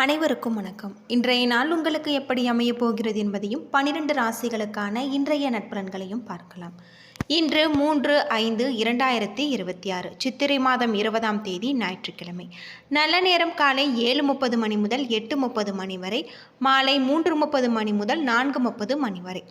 அனைவருக்கும் வணக்கம். இன்றைய நாள் உங்களுக்கு எப்படி அமையப் போகிறது என்பதையும் 12 ராசிகளுக்கான இன்றைய நட்பலன்களையும் பார்க்கலாம். இன்று 3/5/2026 சித்திரை மாதம் 20ஆம் தேதி ஞாயிற்றுக்கிழமை. நல்ல நேரம் காலை 7:30 மணி முதல் 8:30 மணி வரை, மாலை 3:30 மணி முதல் 4:30 மணி வரை.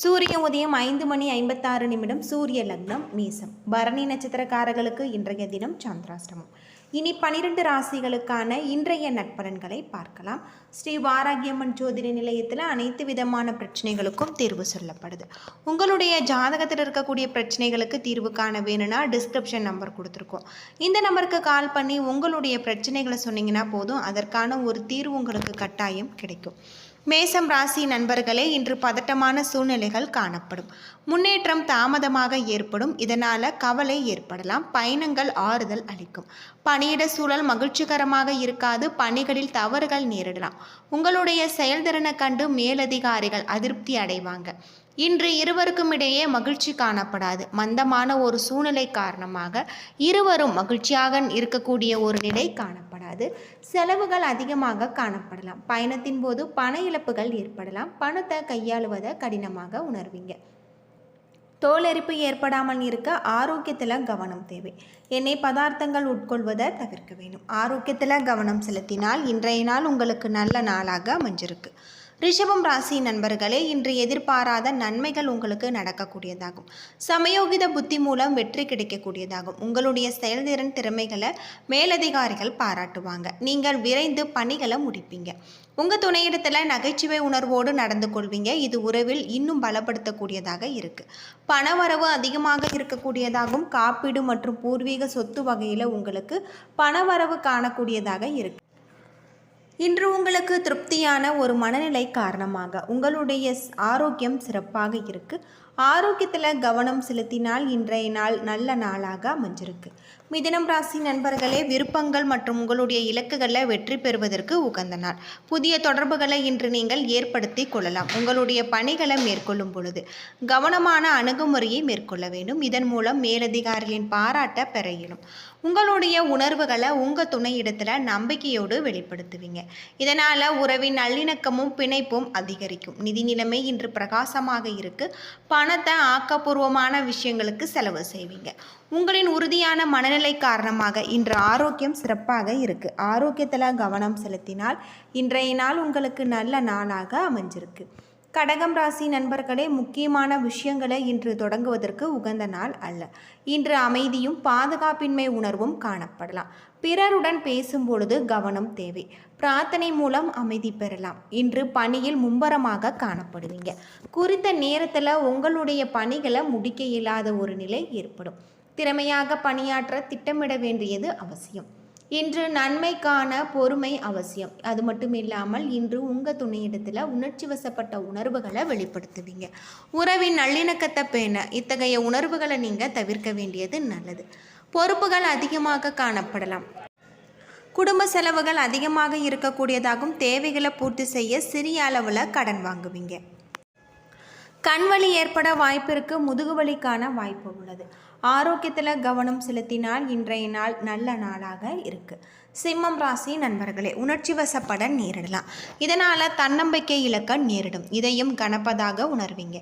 சூரிய உதயம் 5:56 சூரிய லக்னம் மீசம். பரணி நட்சத்திரக்காரர்களுக்கு இன்றைய தினம் சந்திராஷ்டமம். இனி 12 ராசிகளுக்கான இன்றைய நட்பலன்களை பார்க்கலாம். ஸ்ரீ வாராகியம்மன் ஜோதிட நிலையத்தில் அனைத்து விதமான பிரச்சனைகளுக்கும் தீர்வு சொல்லப்படுது. உங்களுடைய ஜாதகத்தில் இருக்கக்கூடிய பிரச்சனைகளுக்கு தீர்வு காண வேணும்னா டிஸ்கிரிப்ஷன் நம்பர் கொடுத்துருக்கோம். இந்த நம்பருக்கு கால் பண்ணி உங்களுடைய பிரச்சனைகளை சொன்னீங்கன்னா போதும், அதற்கான ஒரு தீர்வு உங்களுக்கு கட்டாயம் கிடைக்கும். மேசம் ராசி நண்பர்களே, இன்று பதட்டமான சூழ்நிலைகள் காணப்படும். முன்னேற்றம் தாமதமாக ஏற்படும். இதனால் கவலை ஏற்படலாம். பயணங்கள் ஆறுதல் அளிக்கும். பணியிட சூழல் மகிழ்ச்சிகரமாக இருக்காது. பணிகளில் தவறுகள் நேரிடலாம். உங்களுடைய செயல்திறனை கண்டு மேலதிகாரிகள் அதிருப்தி அடைவாங்க. இன்று இருவருக்கும் இடையே மகிழ்ச்சி காணப்படாது. மந்தமான ஒரு சூழ்நிலை காரணமாக இருவரும் மகிழ்ச்சியாக இருக்கக்கூடிய ஒரு நிலை காணப்படாது. செலவுகள் அதிகமாக காணப்படலாம். பயணத்தின் போது பண இழப்புகள் ஏற்படலாம். பணத்தை கையாளுவதை கடினமாக உணர்வீங்க. தோலெரிப்பு ஏற்படாமல் இருக்க ஆரோக்கியத்தில் கவனம் தேவை. எண்ணெய் பதார்த்தங்கள் உட்கொள்வதை தவிர்க்க வேண்டும். ஆரோக்கியத்தில் கவனம் செலுத்தினால் இன்றைய நாள் உங்களுக்கு நல்ல நாளாக அமைஞ்சிருக்கு. ரிஷபம் ராசி நண்பர்களே, இன்று எதிர்பாராத நன்மைகள் உங்களுக்கு நடக்கக்கூடியதாகும். சமயோகித புத்தி மூலம் வெற்றி கிடைக்கக்கூடியதாகும். உங்களுடைய செயல்திறன் திறமைகளை மேலதிகாரிகள் பாராட்டுவாங்க. நீங்கள் விரைந்து பணிகளை முடிப்பீங்க. உங்கள் துணையிடத்தில் நகைச்சுவை உணர்வோடு நடந்து கொள்வீங்க. இது உறவில் இன்னும் பலப்படுத்தக்கூடியதாக இருக்குது. பணவரவு அதிகமாக இருக்கக்கூடியதாகவும் காப்பீடு மற்றும் பூர்வீக சொத்து வகையில் உங்களுக்கு பணவரவு காணக்கூடியதாக இருக்குது. இன்று உங்களுக்கு திருப்தியான ஒரு மனநிலை காரணமாக உங்களுடைய ஆரோக்கியம் சிறப்பாக இருக்குது. ஆரோக்கியத்தில் கவனம் செலுத்தினால் இன்றைய நாள் நல்ல நாளாக அமைஞ்சிருக்கு. மிதுனம் ராசி நண்பர்களே, விருப்பங்கள் மற்றும் உங்களுடைய இலக்குகளில் வெற்றி பெறுவதற்கு உகந்த நாள். புதிய தொடர்புகளை இன்று நீங்கள் ஏற்படுத்தி கொள்ளலாம். உங்களுடைய பணிகளை மேற்கொள்ளும் பொழுது கவனமான அணுகுமுறையை மேற்கொள்ள வேண்டும். இதன் மூலம் மேலதிகாரிகளின் பாராட்ட பெற இயலும். உங்களுடைய உணர்வுகளை உங்கள் துணையிடத்தில் நம்பிக்கையோடு வெளிப்படுத்துவீங்க. இதனால் உறவின் நல்லிணக்கமும் பிணைப்பும் அதிகரிக்கும். நிதி நிலைமை இன்று பிரகாசமாக இருக்குது. பணத்தை ஆக்கப்பூர்வமான விஷயங்களுக்கு செலவு செய்வீங்க. உங்களின் உறுதியான மனநிலை காரணமாக இன்று ஆரோக்கியம் சிறப்பாக இருக்குது. ஆரோக்கியத்தில் கவனம் செலுத்தினால் இன்றைய நாள் உங்களுக்கு நல்ல நாளாக அமைஞ்சிருக்கு. கடகம் ராசி நண்பர்களே, முக்கியமான விஷயங்களை இன்று தொடங்குவதற்கு உகந்த நாள் அல்ல. இன்று அமைதியும் பாதுகாப்பின்மை உணர்வும் காணப்படலாம். பிறருடன் பேசும்பொழுது கவனம் தேவை. பிரார்த்தனை மூலம் அமைதி பெறலாம். இன்று பணியில் மும்பரமாக காணப்படுவீங்க. குறித்த நேரத்தில் உங்களுடைய பணிகளை முடிக்க இயலாத ஒரு நிலை ஏற்படும். திறமையாக பணியாற்ற திட்டமிட வேண்டியது அவசியம். இன்று நன்மைக்கான பொறுமை அவசியம். அது மட்டும் இல்லாமல் இன்று உங்கள் துணையிடத்தில் உணர்ச்சி வசப்பட்ட உணர்வுகளை வெளிப்படுத்துவீங்க. உறவின் நல்லிணக்கத்தை பேண இத்தகைய உணர்வுகளை நீங்கள் தவிர்க்க வேண்டியது நல்லது. பொறுப்புகள் அதிகமாக காணப்படலாம். குடும்ப செலவுகள் அதிகமாக இருக்கக்கூடியதாகவும் தேவைகளை பூர்த்தி செய்ய சிறிய அளவில் கடன் வாங்குவீங்க. கண்வலி ஏற்பட வாய்ப்பு இருக்குது. முதுகுவலிக்கான வாய்ப்பு உள்ளது. ஆரோக்கியத்தில் கவனம் செலுத்தினால் இன்றைய நாள் நல்ல நாளாக இருக்குது. சிம்மம் ராசி நண்பர்களே, உணர்ச்சி வசப்பட நேரிடலாம். இதனால் தன்னம்பிக்கை இழக்க நேரிடும். இதையும் கனப்பதாக உணர்வீங்க.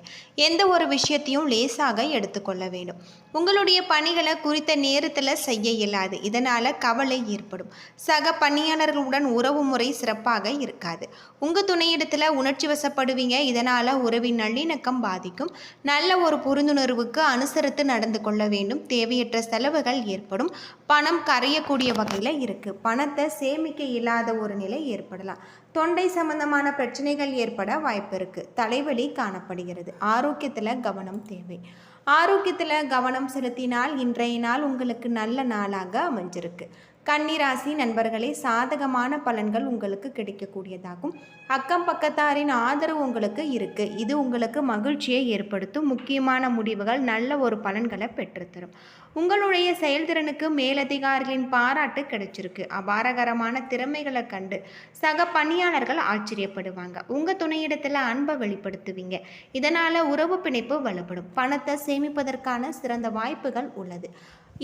எந்த ஒரு விஷயத்தையும் லேசாக எடுத்துக்கொள்ள வேண்டும். உங்களுடைய பணிகளை குறித்த நேரத்தில் செய்ய இயலாது. இதனால் கவலை ஏற்படும். சக பணியாளர்களுடன் உறவு முறை சிறப்பாக இருக்காது. உங்கள் துணையிடத்தில் உணர்ச்சி வசப்படுவீங்க. இதனால் உறவின் நல்லிணக்கம் பாதிக்கும். நல்ல ஒரு புரிந்துணர்வுக்கு அனுசரித்து நடந்து கொள்ள வேண்டும். தேவையற்ற செலவுகள் ஏற்படும். பணம் கரையக்கூடிய வகையில் இருக்குது. பணத்தை சேமிக்க இல்லாத ஒரு நிலை ஏற்படலாம். தொண்டை சம்பந்தமான பிரச்சனைகள் ஏற்பட வாய்ப்பு இருக்குது. தலைவலி காணப்படுகிறது. ஆரோக்கியத்தில் கவனம் தேவை. ஆரோக்கியத்தில் கவனம் செலுத்தினால் இன்றைய நாள் உங்களுக்கு நல்ல நாளாக அமைஞ்சிருக்கு. கன்னிராசி நண்பர்களே, சாதகமான பலன்கள் உங்களுக்கு கிடைக்கக்கூடியதாகும். அக்கம் பக்கத்தாரின் ஆதரவு உங்களுக்கு இருக்குது. இது உங்களுக்கு மகிழ்ச்சியை ஏற்படுத்தும். முக்கியமான முடிவுகள் நல்ல ஒரு பலன்களை பெற்றுத்தரும். உங்களுடைய செயல்திறனுக்கு மேலதிகாரிகளின் பாராட்டு கிடைச்சிருக்கு. அபாரகரமான திறமைகளை கண்டு சக பணியாளர்கள் ஆச்சரியப்படுவாங்க. உங்கள் துணையிடத்தில் அன்பை வெளிப்படுத்துவீங்க. இதனால் உறவு பிணைப்பு வலுப்படும். பணத்தை சேமிப்பதற்கான சிறந்த வாய்ப்புகள் உள்ளது.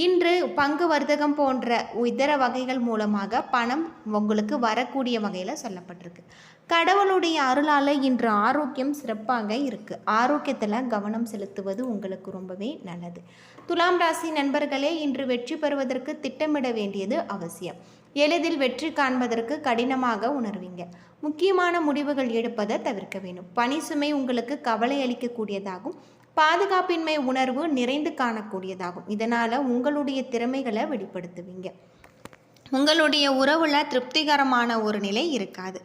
இன்று பங்கு வர்த்தகம் போன்ற இதர வகைகள் மூலமாக பணம் உங்களுக்கு வரக்கூடிய வகையில் சொல்லப்பட்டிருக்கு. கடவுளுடைய அருளால் இன்று ஆரோக்கியம் சிறப்பாக இருக்குது. ஆரோக்கியத்தில் கவனம் செலுத்துவது உங்களுக்கு ரொம்பவே நல்லது. துலாம் ராசி நண்பர்களே, இன்று வெற்றி பெறுவதற்கு திட்டமிட வேண்டியது அவசியம். எளிதில் வெற்றி காண்பதற்கு கடினமாக உணர்வீங்க. முக்கியமான முடிவுகள் எடுப்பதை தவிர்க்க வேண்டும். பணி சுமை உங்களுக்கு கவலை அளிக்கக்கூடியதாகும். பாதுகாப்பின்மை உணர்வு நிறைந்து காணக்கூடியதாகும். இதனால் உங்களுடைய திறமைகளை வெளிப்படுத்துவீங்க. உங்களுடைய உறவில் திருப்திகரமான ஒரு நிலை இருக்காது.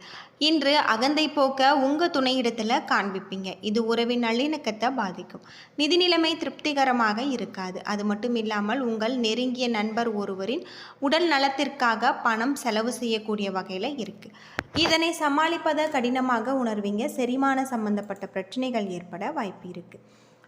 இன்று அகந்தை போக்க உங்கள் துணையிடத்தில் காண்பிப்பீங்க. இது உறவின் நல்லிணக்கத்தை பாதிக்கும். நிதி நிலைமை திருப்திகரமாக இருக்காது. அது மட்டும் இல்லாமல் உங்கள் நெருங்கிய நண்பர் ஒருவரின் உடல் நலத்திற்காக பணம் செலவு செய்யக்கூடிய வகையில் இருக்குது. இதனை சமாளிப்பதை கடினமாக உணர்வீங்க. செரிமான சம்பந்தப்பட்ட பிரச்சனைகள் ஏற்பட வாய்ப்பு இருக்குது.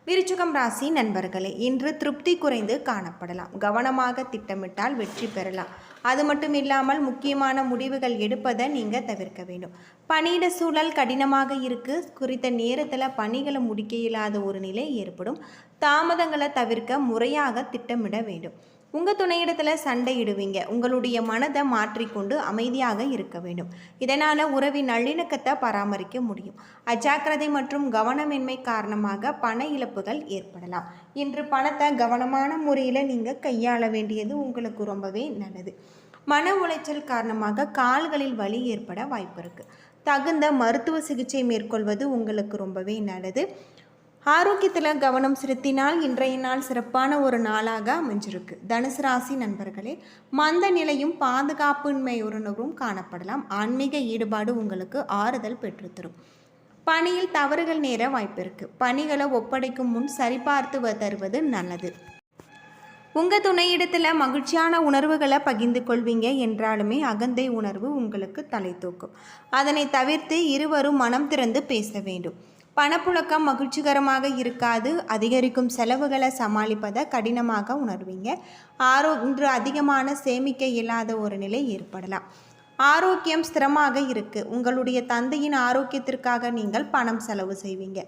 விருச்சிகம் ராசி நண்பர்களே, இன்று திருப்தி குறைந்து காணப்படலாம். கவனமாக திட்டமிட்டால் வெற்றி பெறலாம். அது மட்டும் இல்லாமல் முக்கியமான முடிவுகள் எடுப்பதை நீங்கள் தவிர்க்க வேண்டும். பணியிட சூழல் கடினமாக இருக்குது. குறித்த நேரத்தில் பணிகளை முடிக்க இயலாத ஒரு நிலை ஏற்படும். தாமதங்களை தவிர்க்க முறையாக திட்டமிட வேண்டும். உங்கள் துணையிடத்தில் சண்டையிடுவீங்க. உங்களுடைய மனதை மாற்றிக்கொண்டு அமைதியாக இருக்க வேண்டும். இதனால் உறவின் நல்லிணக்கத்தை பராமரிக்க முடியும். அஜாக்கிரதை மற்றும் கவனமின்மை காரணமாக பண இழப்புகள் ஏற்படலாம். இன்று பணத்தை கவனமான முறையில் நீங்கள் கையாள வேண்டியது உங்களுக்கு ரொம்பவே நல்லது. மன உளைச்சல் காரணமாக கால்களில் வலி ஏற்பட வாய்ப்பு இருக்குது. தகுந்த மருத்துவ சிகிச்சை மேற்கொள்வது உங்களுக்கு ரொம்பவே நல்லது. ஆரோக்கியத்தில் கவனம் செலுத்தினால் இன்றைய நாள் சிறப்பான ஒரு நாளாக அமைஞ்சிருக்கு. தனுசு ராசி நண்பர்களே, மந்த நிலையும் பாதுகாப்பின்மை உணர்வும் காணப்படலாம். ஆன்மீக ஈடுபாடு உங்களுக்கு ஆறுதல் பெற்றுத்தரும். பணியில் தவறுகள் நேர வாய்ப்பு இருக்குது. பணிகளை ஒப்படைக்கும் முன் சரிபார்த்து தருவது நல்லது. உங்கள் துணையிடத்தில் மகிழ்ச்சியான உணர்வுகளை பகிர்ந்து கொள்வீங்க. என்றாலுமே அகந்தை உணர்வு உங்களுக்கு தலை தூக்கும். அதனை தவிர்த்து இருவரும் மனம் திறந்து பேச வேண்டும். பணப்புழக்கம் மகிழ்ச்சிகரமாக இருக்காது. அதிகரிக்கும் செலவுகளை சமாளிப்பதை கடினமாக உணர்வீங்க. இன்று அதிகமான சேமிக்க இயலாத ஒரு நிலை ஏற்படலாம். ஆரோக்கியம் ஸ்திரமாக இருக்குது. உங்களுடைய தந்தையின் ஆரோக்கியத்திற்காக நீங்கள் பணம் செலவு செய்வீங்க.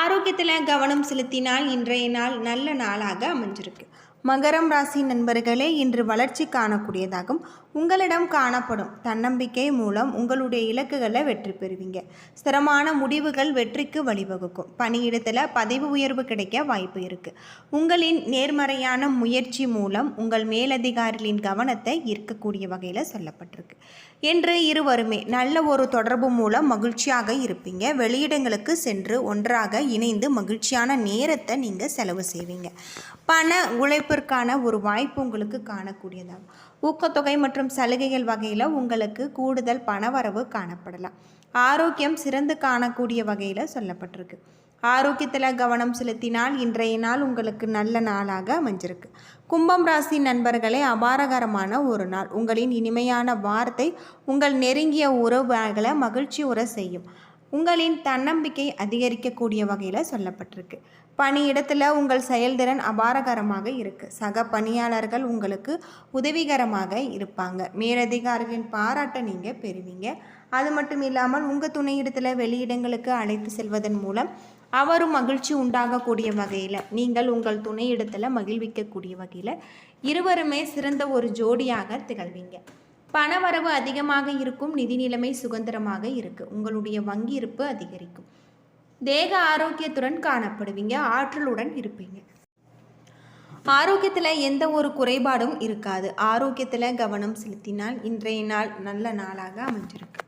ஆரோக்கியத்தில் கவனம் செலுத்தினால் இன்றைய நாள் நல்ல நாளாக அமைஞ்சிருக்கு. மகரம் ராசி நண்பர்களே, இன்று வளர்ச்சி காணக்கூடியதாகும். உங்களிடம் காணப்படும் தன்னம்பிக்கை மூலம் உங்களுடைய இலக்குகளை வெற்றி பெறுவீங்க. ஸ்திரமான முடிவுகள் வெற்றிக்கு வழிவகுக்கும். பணியிடத்தில் பதவி உயர்வு கிடைக்க வாய்ப்பு இருக்குது. உங்களின் நேர்மறையான முயற்சி மூலம் உங்கள் மேலதிகாரிகளின் கவனத்தை ஈர்க்கக்கூடிய வகையில் சொல்லப்பட்டிருக்கு. இன்று இருவருமே நல்ல ஒரு தொடர்பு மூலம் மகிழ்ச்சியாக இருப்பீங்க. வெளியிடங்களுக்கு சென்று ஒன்றாக இணைந்து மகிழ்ச்சியான நேரத்தை நீங்கள் செலவு செய்வீங்க. பண உழைப்பிற்கான ஒரு வாய்ப்பு உங்களுக்கு காணக்கூடியதாகும். ஊக்கத்தொகை மற்றும் சலுகைகள் வகையில் உங்களுக்கு கூடுதல் பணவரவு காணப்படலாம். ஆரோக்கியம் சிறந்து காணக்கூடிய வகையில் சொல்லப்பட்டிருக்கு. ஆரோக்கியத்தில் கவனம் செலுத்தினால் இன்றைய நாள் உங்களுக்கு நல்ல நாளாக அமைஞ்சிருக்கு. கும்பம் ராசி நண்பர்களே, அபாரகரமான ஒரு நாள். உங்களின் இனிமையான வார்த்தை உங்கள் நெருங்கிய உறவுகளை மகிழ்ச்சி உற செய்யும். உங்களின் தன்னம்பிக்கை அதிகரிக்கக்கூடிய வகையில் சொல்லப்பட்டிருக்கு. பணியிடத்தில் உங்கள் செயல்திறன் அபாரகரமாக இருக்குது. சக பணியாளர்கள் உங்களுக்கு உதவிகரமாக இருப்பாங்க. மேலதிகாரிகளின் பாராட்டை நீங்கள் பெறுவீங்க. அது மட்டும் இல்லாமல் உங்கள் துணையிடத்தில் வெளியிடங்களுக்கு அழைத்து செல்வதன் மூலம் அவரும் மகிழ்ச்சி உண்டாகக்கூடிய வகையில் நீங்கள் உங்கள் துணையிடத்தில் மகிழ்விக்கக்கூடிய வகையில் இருவருமே சிறந்த ஒரு ஜோடியாக திகழ்வீங்க. பணவரவு அதிகமாக இருக்கும். நிதி நிலைமை சுதந்திரமாக இருக்குது. உங்களுடைய வங்கி இருப்பு அதிகரிக்கும். தேக ஆரோக்கியத்துடன் காணப்படுவீங்க. ஆற்றலுடன் இருப்பீங்க. ஆரோக்கியத்தில் எந்த ஒரு குறைபாடும் இருக்காது. ஆரோக்கியத்தில் கவனம் செலுத்தினால் இன்றைய நாள் நல்ல நாளாக அமைஞ்சிருக்கு.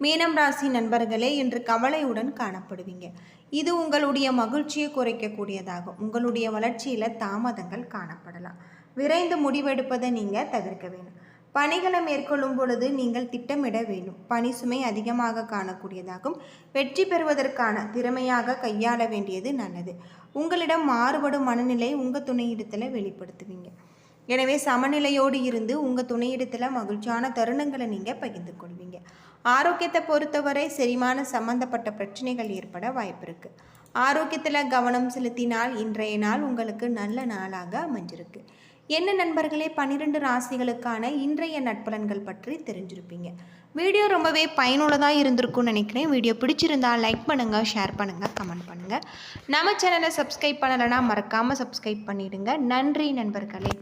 மீனம் ராசி நண்பர்களே, இன்று கவலையுடன் காணப்படுவீங்க. இது உங்களுடைய மகிழ்ச்சியை குறைக்கக்கூடியதாகும். உங்களுடைய வளர்ச்சியில் தாமதங்கள் காணப்படலாம். விரைந்து முடிவெடுப்பதை நீங்கள் தவிர்க்க வேண்டும். பணிகளை மேற்கொள்ளும் பொழுது நீங்கள் திட்டமிட வேண்டும். பணி சுமை அதிகமாக காணக்கூடியதாகும். வெற்றி பெறுவதற்கான திறமையாக கையாள வேண்டியது நல்லது. உங்களிடம் மாறுபடும் மனநிலை உங்கள் துணையிடத்தில் வெளிப்படுத்துவீங்க. எனவே சமநிலையோடு இருந்து உங்கள் துணையிடத்தில் மகிழ்ச்சியான தருணங்களை நீங்கள் பகிர்ந்து கொள்வீங்க. ஆரோக்கியத்தை பொறுத்தவரை செரிமான சம்பந்தப்பட்ட பிரச்சனைகள் ஏற்பட வாய்ப்பு இருக்குது. ஆரோக்கியத்தில் கவனம் செலுத்தினால் இன்றைய நாள் உங்களுக்கு நல்ல நாளாக அமைஞ்சிருக்கு. என்ன நண்பர்களே, 12 ராசிகளுக்கான இன்றைய நட்பலன்கள் பற்றி தெரிஞ்சிருப்பீங்க. வீடியோ ரொம்பவே பயனுள்ளதாக இருந்திருக்கும்னு நினைக்கிறேன். வீடியோ பிடிச்சிருந்தா லைக் பண்ணுங்கள், ஷேர் பண்ணுங்கள், கமெண்ட் பண்ணுங்கள். நம்ம சேனலை சப்ஸ்கிரைப் பண்ணலைன்னா மறக்காமல் சப்ஸ்கிரைப் பண்ணிவிடுங்க. நன்றி நண்பர்களே.